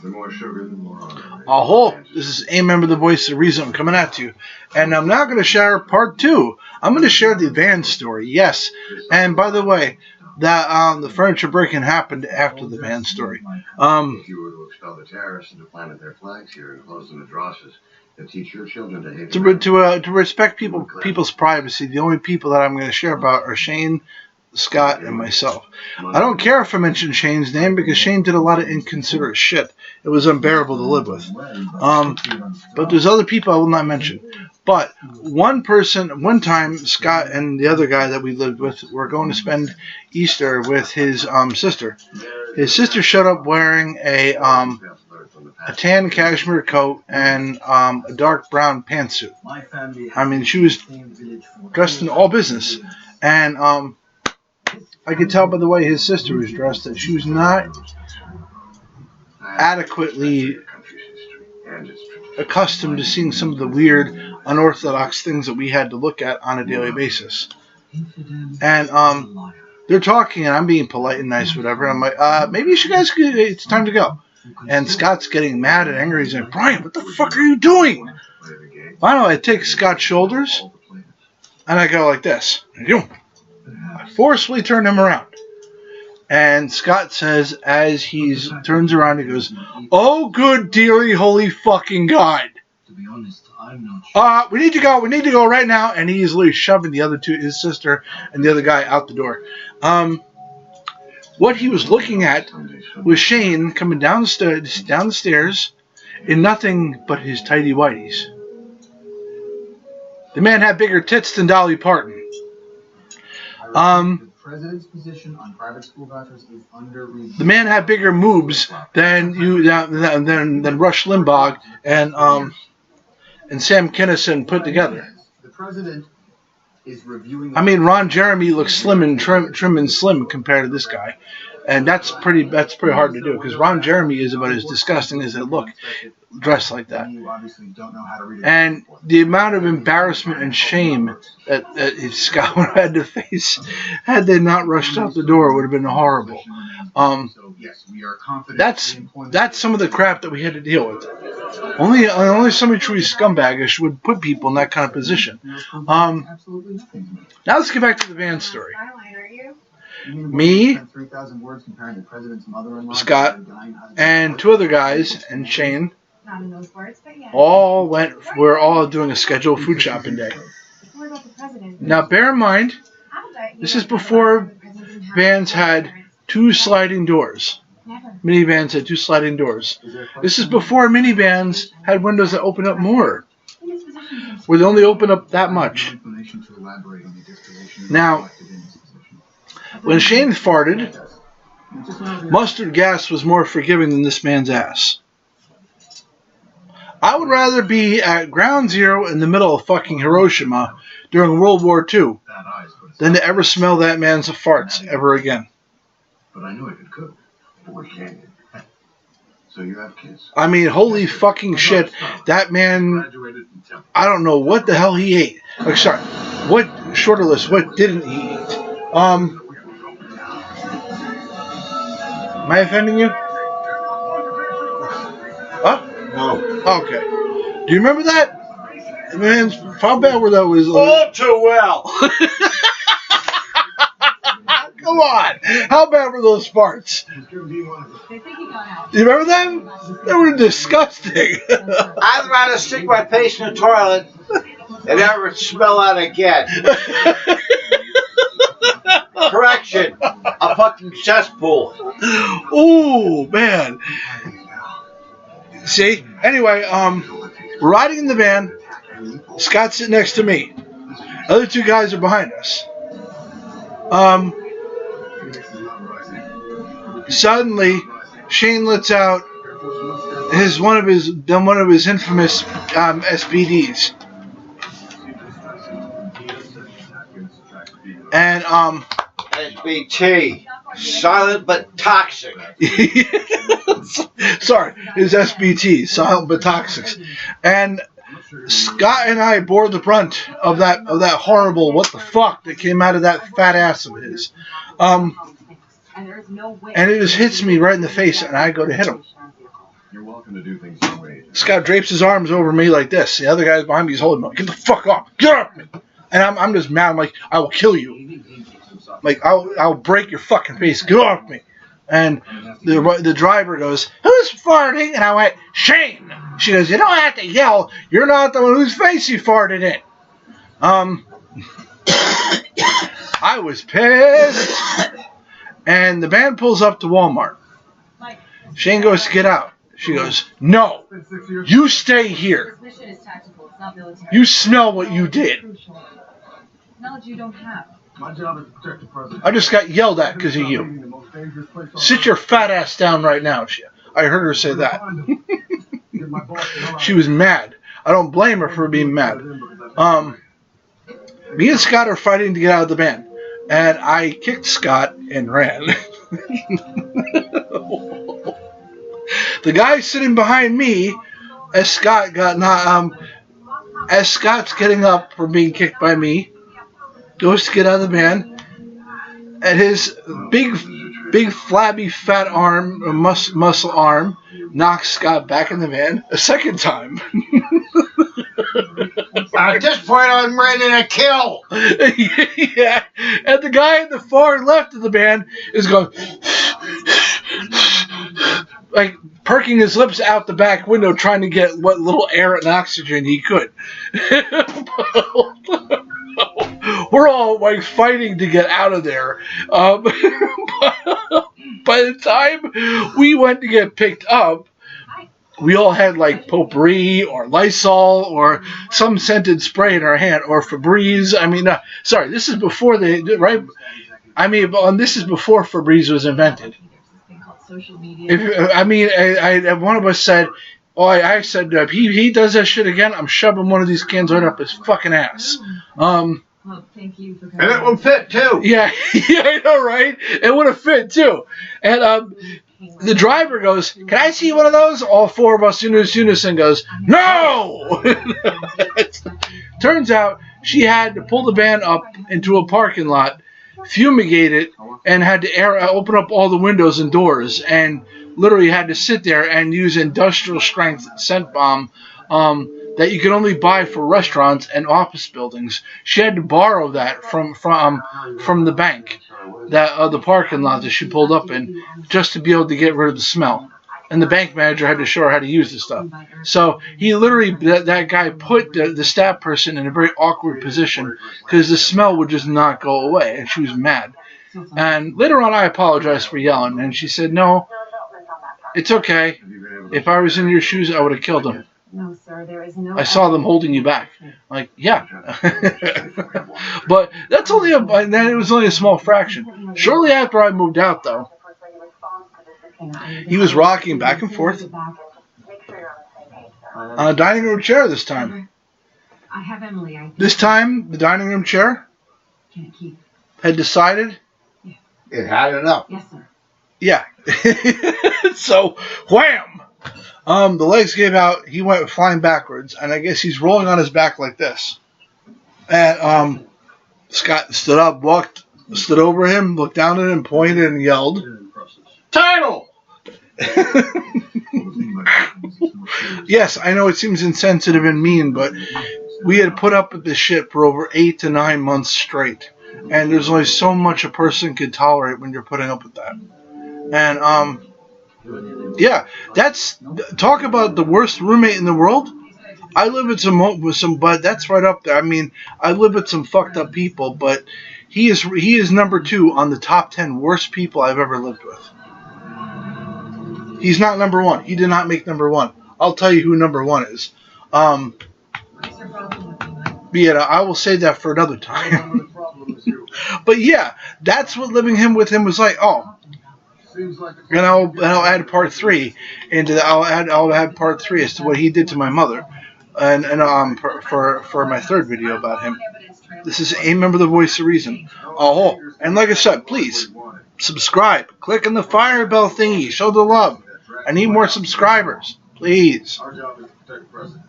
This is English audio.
The more sugar, the more honor. Oh, this is a member of the Voice of Reason. I'm coming at you. And I'm now going to share part 2. I'm going to share the van story, yes. And by the way, that the furniture breaking happened after the van story. If you were to expel the terrorists and to plant their flags here and close the madrasas, and teach your children to hate to respect people's privacy, the only people that I'm going to share about are Shane, Scott, and myself. I don't care if I mention Shane's name because Shane did a lot of inconsiderate shit. It was unbearable to live with. But there's other people I will not mention. But one time, Scott and the other guy that we lived with were going to spend Easter with his sister. His sister showed up wearing a tan cashmere coat and a dark brown pantsuit. I mean, she was dressed in all business. And I could tell by the way his sister was dressed that she was not adequately accustomed to seeing some of the weird, unorthodox things that we had to look at on a daily basis. And they're talking, and I'm being polite and nice, whatever. I'm like, maybe you guys it's time to go. And Scott's getting mad and angry. He's like, Brian, what the fuck are you doing? Finally, I take Scott's shoulders, and I go like this. I forcefully turn him around. And Scott says, as he turns around, he goes, "Oh, good, dearly, holy fucking God. To be honest, I'm not sure. We need to go right now." And he's literally shoving the other two, his sister and the other guy, out the door. What he was looking at was Shane coming down the stairs in nothing but his tighty whities. The man had bigger tits than Dolly Parton. The president's position on private school vouchers is under review. The man had bigger moobs than Rush Limbaugh and Sam Kinison put together. The president is reviewing. I mean, Ron Jeremy looks slim and trim and slim compared to this guy, and that's pretty hard to do because Ron Jeremy is about as disgusting as they look, dressed like that. And the amount of embarrassment and shame that Scott would have had to face had they not rushed out the door would have been horrible. That's some of the crap that we had to deal with. Only somebody truly scumbagish would put people in that kind of position. Now let's get back to the van story. Me, Scott, and two other guys, and Shane, we're all doing a scheduled food shopping day. Now bear in mind, this is before vans had 2 sliding doors. Minivans had 2 sliding doors. This is before minivans had windows that open up more, where they only open up that much. Now, when Shane farted, mustard gas was more forgiving than this man's ass. I would rather be at ground zero in the middle of fucking Hiroshima during World War II than to ever smell that man's farts ever again. But I knew I could cook. Boy, can you? So you have kids. I mean, holy fucking shit. That man, I don't know what the hell he ate. Like, sorry, what didn't he eat? Am I offending you? Huh? No. Okay. Do you remember that? Man, how bad were those? All too well. Come on. How bad were those farts? You remember them? They were disgusting. I'd rather stick my face in the toilet than ever smell that again. Correction, a fucking cesspool. Ooh, man. See? Anyway, riding in the van, Scott's sitting next to me. Other 2 guys are behind us. Suddenly, Shane lets out one of his infamous SBDs. And SBT, silent but toxic. Sorry, his SBT, silent but toxic. And Scott and I bore the brunt of that horrible what the fuck that came out of that fat ass of his. And it just hits me right in the face, and I go to hit him. You're welcome to do things your way. Scott drapes his arms over me like this. The other guy's behind me. He's holding me. Get the fuck off. Get off me. And I'm just mad. I'm like, I will kill you. Like, I'll break your fucking face. Get off me. And the driver goes, who's farting? And I went, Shane. She goes, you don't have to yell. You're not the one whose face you farted in. I was pissed. And the van pulls up to Walmart. Shane goes to get out. She goes, no, you stay here. You smell what you did. Knowledge you don't have. My job is to protect the president. I just got yelled at because of you. Sit your fat ass down right now. I heard her say that. She was mad. I don't blame her for being mad. Me and Scott are fighting to get out of the van. And I kicked Scott and ran. The guy sitting behind me, as Scott's getting up from being kicked by me, goes to get out of the van, and his big flabby fat arm, muscle arm, knocks Scott back in the van a second time. At this point, I'm ready to kill. Yeah, and the guy at the far left of the van is going, like perking his lips out the back window, trying to get what little air and oxygen he could. We're all like fighting to get out of there. By the time we went to get picked up, we all had like potpourri or Lysol or some scented spray in our hand, or Febreze. I mean, sorry, this is before they, right? I mean, this is before Febreze was invented. One of us said, I said, if he does that shit again, I'm shoving one of these cans right up his fucking ass. Well, thank you for coming. And it will fit, too. Yeah, I know, right? It would have fit, too. And the driver goes, can I see one of those? All four of us in unison goes, no! Turns out she had to pull the van up into a parking lot, fumigate it, and had to open up all the windows and doors, and literally had to sit there and use industrial strength scent bomb that you can only buy for restaurants and office buildings. She had to borrow that from the bank, that the parking lot that she pulled up in, just to be able to get rid of the smell. And the bank manager had to show her how to use the stuff. So he literally, that guy put the staff person in a very awkward position because the smell would just not go away, and she was mad. And later on, I apologized for yelling, and she said, no, it's okay. If I was in your shoes, I would have killed him. No, sir, there is no. I saw them holding you back. Like, yeah. But that's only and then it was only a small fraction. Shortly after I moved out, though, he was rocking back and forth on a dining room chair this time. I have Emily. This time, the dining room chair had decided It had enough. Yes, sir. Yeah. So, wham! The legs gave out. He went flying backwards, and I guess he's rolling on his back like this. And Scott stood up, stood over him, looked down at him, pointed, and yelled, Title! Yes, I know it seems insensitive and mean, but we had put up with this shit for over 8 to 9 months straight. And there's only so much a person can tolerate when you're putting up with that. And, yeah, talk about the worst roommate in the world. I live with some, but that's right up there. I mean, I live with some fucked up people, but he is number 2 on the top 10 worst people I've ever lived with. He's not number 1. He did not make number 1. I'll tell you who number 1 is. I will save that for another time. But yeah, that's what living with him was like. Oh, and I'll add part 3 into the. I'll add part 3 as to what he did to my mother, and for my third video about him. This is a member of the Voice of Reason. Oh, and like I said, please subscribe. Click on the fire bell thingy. Show the love. I need more subscribers, please. Our job is to protect the president.